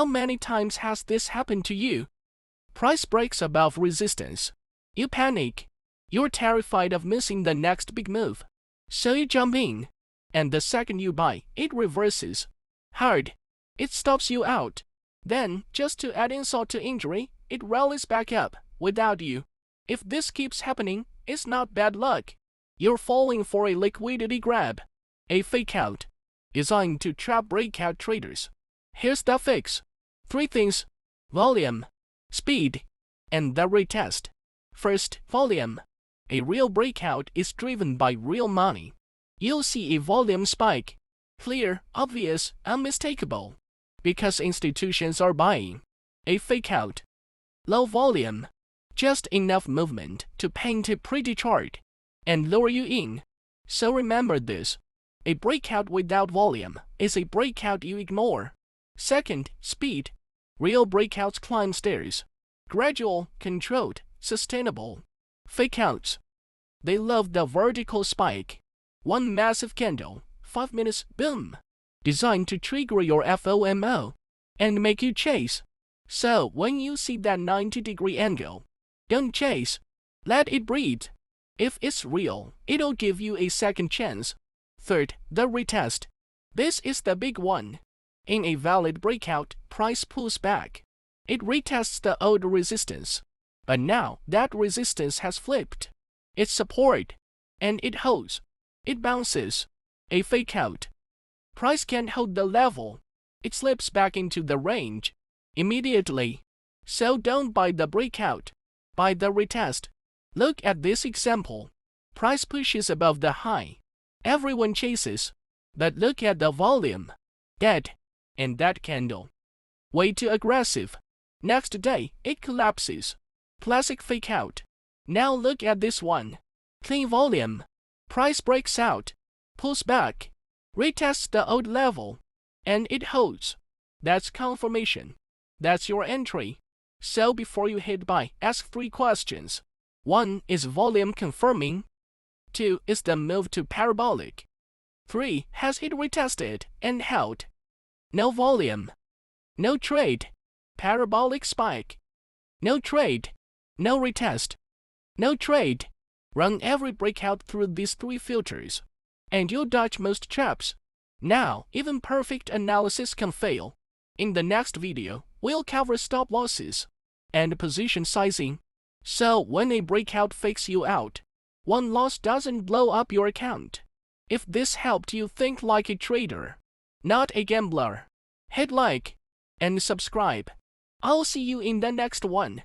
How many times has this happened to you? Price breaks above resistance. You panic. You're terrified of missing the next big move. So you jump in. And the second you buy, it reverses. Hard. It stops you out. Then, just to add insult to injury, it rallies back up, without you. If this keeps happening, it's not bad luck. You're falling for a liquidity grab. A fakeout. Designed to trap breakout traders. Here's the fix. 3 things. Volume, speed, and the retest. First, volume. A real breakout is driven by real money. You'll see a volume spike. Clear, obvious, unmistakable. Because institutions are buying. A fakeout. Low volume. Just enough movement to paint a pretty chart and lure you in. So remember this. A breakout without volume is a breakout you ignore. Second, speed. Real breakouts climb stairs. Gradual, controlled, sustainable. Fakeouts. They love the vertical spike. One massive candle, 5 minutes, boom. Designed to trigger your FOMO and make you chase. So when you see that 90-degree angle, don't chase. Let it breathe. If it's real, it'll give you a second chance. Third, the retest. This is the big one. In a valid breakout, price pulls back. It retests the old resistance. But now that resistance has flipped. It's support. And it holds. It bounces. A fakeout. Price can't hold the level. It slips back into the range immediately. So don't buy the breakout. Buy the retest. Look at this example. Price pushes above the high. Everyone chases. But look at the volume. Dead. And that candle. Way too aggressive. Next day, it collapses. Classic fakeout. Now look at this one. Clean volume. Price breaks out. Pulls back. Retests the old level. And it holds. That's confirmation. That's your entry. So before you hit buy, ask 3 questions. 1. Is volume confirming? 2. Is the move to parabolic? 3. Has it retested and held? No volume. No trade. Parabolic spike. No trade. No retest. No trade. Run every breakout through these 3 filters. And you'll dodge most traps. Now, even perfect analysis can fail. In the next video, we'll cover stop losses and position sizing. So when a breakout fakes you out, one loss doesn't blow up your account. If this helped you think like a trader, not a gambler, hit like and subscribe. I'll see you in the next one.